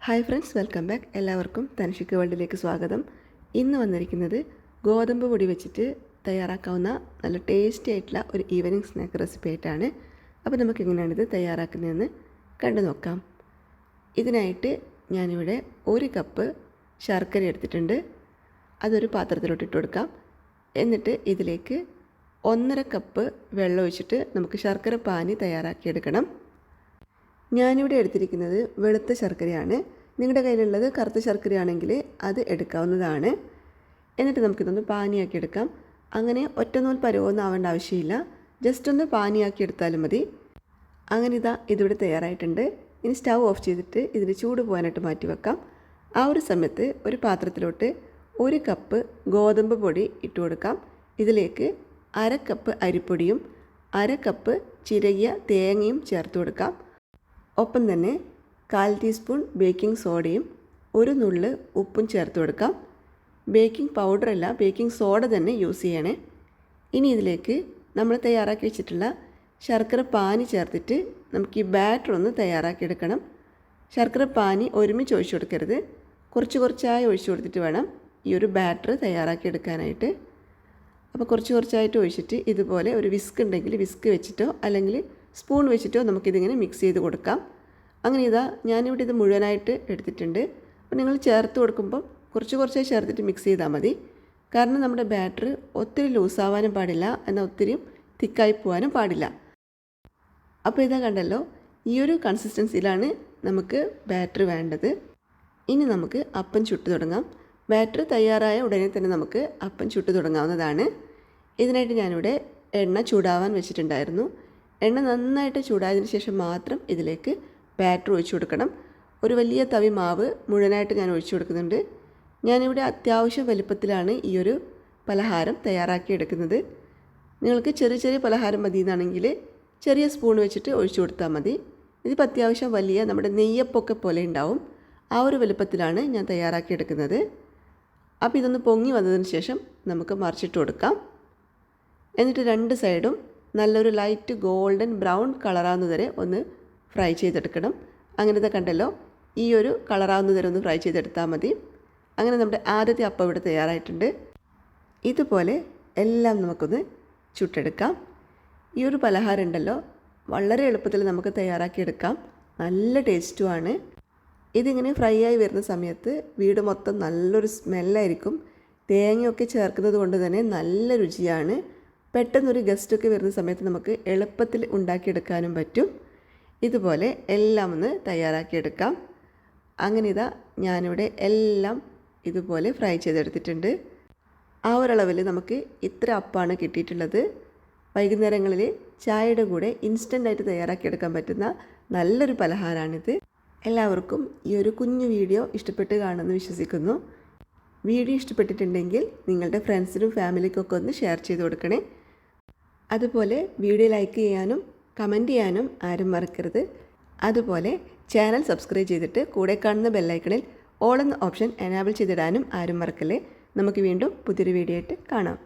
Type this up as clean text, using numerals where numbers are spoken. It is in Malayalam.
Hi friends, welcome back. എല്ലാവർക്കും തനിഷിക്ക് വേൾഡിലേക്ക് സ്വാഗതം. ഇന്ന് വന്നിരിക്കുന്നത് ഗോതമ്പ് പൊടി വെച്ചിട്ട് തയ്യാറാക്കാവുന്ന നല്ല ടേസ്റ്റി ആയിട്ടുള്ള ഒരു ഈവനിങ് സ്നാക്ക് റെസിപ്പി ആയിട്ടാണ്. അപ്പോൾ നമുക്ക് എങ്ങനെയാണിത് തയ്യാറാക്കുന്നതെന്ന് കണ്ടു നോക്കാം. ഇതിനായിട്ട് ഞാനിവിടെ 1 കപ്പ് ശർക്കര എടുത്തിട്ടുണ്ട്. അതൊരു പാത്രത്തിലോട്ട് ഇട്ട് കൊടുക്കാം. എന്നിട്ട് ഇതിലേക്ക് 1.5 കപ്പ് വെള്ളം ഒഴിച്ചിട്ട് നമുക്ക് ശർക്കര പാനി തയ്യാറാക്കിയെടുക്കണം. ഞാനിവിടെ എടുത്തിരിക്കുന്നത് വെളുത്ത ശർക്കരയാണ്. നിങ്ങളുടെ കയ്യിലുള്ളത് കറുത്ത ശർക്കരയാണെങ്കിൽ അത് എടുക്കാവുന്നതാണ്. എന്നിട്ട് നമുക്കിതൊന്ന് പാനിയാക്കി എടുക്കാം. അങ്ങനെ ഒറ്റനൂൽ പരുവൊന്നും ആവേണ്ട ആവശ്യമില്ല, ജസ്റ്റ് ഒന്ന് പാനിയാക്കി എടുത്താലും മതി. അങ്ങനെ ഇതിവിടെ തയ്യാറായിട്ടുണ്ട്. ഇനി സ്റ്റൗ ഓഫ് ചെയ്തിട്ട് ഇതിന് ചൂട് പോകാനായിട്ട് മാറ്റി വെക്കാം. ആ ഒരു സമയത്ത് ഒരു പാത്രത്തിലോട്ട് 1 കപ്പ് ഗോതമ്പ് പൊടി ഇട്ട് കൊടുക്കാം. ഇതിലേക്ക് 1/2 കപ്പ് അരിപ്പൊടിയും 1/2 കപ്പ് ചിരകിയ തേങ്ങയും ചേർത്ത് കൊടുക്കാം. ഒപ്പം തന്നെ 1/4 ടീസ്പൂൺ ബേക്കിംഗ് സോഡയും 1 നുള്ള് ഉപ്പും ചേർത്ത് കൊടുക്കാം. ബേക്കിംഗ് പൗഡറല്ല, ബേക്കിംഗ് സോഡ തന്നെ യൂസ് ചെയ്യണേ. ഇനി ഇതിലേക്ക് നമ്മൾ തയ്യാറാക്കി വെച്ചിട്ടുള്ള ശർക്കര പാനി ചേർത്തിട്ട് നമുക്ക് ഈ ബാറ്റർ ഒന്ന് തയ്യാറാക്കിയെടുക്കണം. ശർക്കര പാനി ഒരുമിച്ച് ഒഴിച്ചു കൊടുക്കരുത്, കുറച്ച് കുറച്ചായി ഒഴിച്ചു കൊടുത്തിട്ട് വേണം ഈ ഒരു ബാറ്റർ തയ്യാറാക്കിയെടുക്കാനായിട്ട്. അപ്പോൾ കുറച്ച് കുറച്ചായിട്ട് ഒഴിച്ചിട്ട് ഇതുപോലെ ഒരു വിസ്ക് ഉണ്ടെങ്കിൽ വിസ്ക് വെച്ചിട്ടോ അല്ലെങ്കിൽ സ്പൂൺ വെച്ചിട്ടോ നമുക്കിതിങ്ങനെ മിക്സ് ചെയ്ത് കൊടുക്കാം. അങ്ങനെ ഞാനിവിടെ ഇത് മുഴുവനായിട്ട് എടുത്തിട്ടുണ്ട്. അപ്പോൾ നിങ്ങൾ ചേർത്ത് കൊടുക്കുമ്പോൾ കുറച്ച് കുറച്ചായി ചേർത്തിട്ട് മിക്സ് ചെയ്താൽ മതി. കാരണം നമ്മുടെ ബാറ്റർ ഒത്തിരി ലൂസാവാനും പാടില്ല, എന്നാൽ ഒത്തിരി തിക്കായി പോകാനും പാടില്ല. അപ്പോൾ കണ്ടല്ലോ, ഈ ഒരു കൺസിസ്റ്റൻസിയിലാണ് നമുക്ക് ബാറ്റർ വേണ്ടത്. ഇനി നമുക്ക് അപ്പം ചുട്ട് തുടങ്ങാം. ബാറ്റർ തയ്യാറായ ഉടനെ തന്നെ നമുക്ക് അപ്പം ചുട്ട് തുടങ്ങാവുന്നതാണ്. ഇതിനായിട്ട് ഞാനിവിടെ എണ്ണ ചൂടാവാൻ വെച്ചിട്ടുണ്ടായിരുന്നു. എണ്ണ നന്നായിട്ട് ചൂടായതിന് ശേഷം മാത്രം ഇതിലേക്ക് ബാറ്റർ ഒഴിച്ചു കൊടുക്കണം. ഒരു വലിയ തവി മാവ് മുഴുവനായിട്ട് ഞാൻ ഒഴിച്ചു കൊടുക്കുന്നുണ്ട്. ഞാനിവിടെ അത്യാവശ്യം വലുപ്പത്തിലാണ് ഈ ഒരു പലഹാരം തയ്യാറാക്കിയെടുക്കുന്നത്. നിങ്ങൾക്ക് ചെറിയ ചെറിയ പലഹാരം മതി എന്നാണെങ്കിൽ ചെറിയ സ്പൂൺ വെച്ചിട്ട് ഒഴിച്ചു കൊടുത്താൽ മതി. ഇതിപ്പോൾ അത്യാവശ്യം വലിയ നമ്മുടെ നെയ്യപ്പൊക്കെ പോലെ ഉണ്ടാവും. ആ ഒരു വലുപ്പത്തിലാണ് ഞാൻ തയ്യാറാക്കിയെടുക്കുന്നത്. അപ്പോൾ ഇതൊന്ന് പൊങ്ങി വന്നതിന് ശേഷം നമുക്ക് മറിച്ചിട്ട് കൊടുക്കാം. എന്നിട്ട് 2 സൈഡും നല്ലൊരു ലൈറ്റ് ഗോൾഡൻ ബ്രൗൺ കളറാവുന്നത് വരെ ഒന്ന് ഫ്രൈ ചെയ്തെടുക്കണം. അങ്ങനത്തെ കണ്ടല്ലോ, ഈ ഒരു കളറാവുന്നത് വരെ ഒന്ന് ഫ്രൈ ചെയ്തെടുത്താൽ മതി. അങ്ങനെ നമ്മുടെ ആദ്യത്തെ അപ്പം ഇവിടെ തയ്യാറായിട്ടുണ്ട്. ഇതുപോലെ എല്ലാം നമുക്കൊന്ന് ചുട്ടെടുക്കാം. ഈ ഒരു പലഹാരം ഉണ്ടല്ലോ, വളരെ എളുപ്പത്തിൽ നമുക്ക് തയ്യാറാക്കിയെടുക്കാം. നല്ല ടേസ്റ്റുമാണ്. ഇതിങ്ങനെ ഫ്രൈ ആയി വരുന്ന സമയത്ത് വീട് മൊത്തം നല്ലൊരു സ്മെല്ലായിരിക്കും. തേങ്ങയൊക്കെ ചേർക്കുന്നത് കൊണ്ട് തന്നെ നല്ല രുചിയാണ്. പെട്ടെന്നൊരു ഗസ്റ്റൊക്കെ വരുന്ന സമയത്ത് നമുക്ക് എളുപ്പത്തിൽ ഉണ്ടാക്കിയെടുക്കാനും പറ്റും. ഇതുപോലെ എല്ലാം ഒന്ന് തയ്യാറാക്കിയെടുക്കാം. അങ്ങനെ ഞാനിവിടെ എല്ലാം ഇതുപോലെ ഫ്രൈ ചെയ്തെടുത്തിട്ടുണ്ട്. ആ ഒരളവിൽ നമുക്ക് ഇത്ര അപ്പമാണ് കിട്ടിയിട്ടുള്ളത്. വൈകുന്നേരങ്ങളിൽ ചായയുടെ കൂടെ ഇൻസ്റ്റൻ്റായിട്ട് തയ്യാറാക്കിയെടുക്കാൻ പറ്റുന്ന നല്ലൊരു പലഹാരമാണിത്. എല്ലാവർക്കും ഈ ഒരു കുഞ്ഞു വീഡിയോ ഇഷ്ടപ്പെട്ട് കാണുമെന്ന് വിശ്വസിക്കുന്നു. വീഡിയോ ഇഷ്ടപ്പെട്ടിട്ടുണ്ടെങ്കിൽ നിങ്ങളുടെ ഫ്രണ്ട്സിനും ഫാമിലിക്കൊക്കെ ഒന്ന് ഷെയർ ചെയ്ത് കൊടുക്കണേ. അതുപോലെ വീഡിയോ ലൈക്ക് ചെയ്യാനും കമൻറ്റ് ചെയ്യാനും ആരും മറക്കരുത്. അതുപോലെ ചാനൽ സബ്സ്ക്രൈബ് ചെയ്തിട്ട് കൂടെ കാണുന്ന ബെല്ലൈക്കണിൽ ഓൾ എന്ന ഓപ്ഷൻ എനാബിൾ ചെയ്തിടാനും ആരും മറക്കല്ലേ. നമുക്ക് വീണ്ടും പുതിയൊരു വീഡിയോ ആയിട്ട് കാണാം.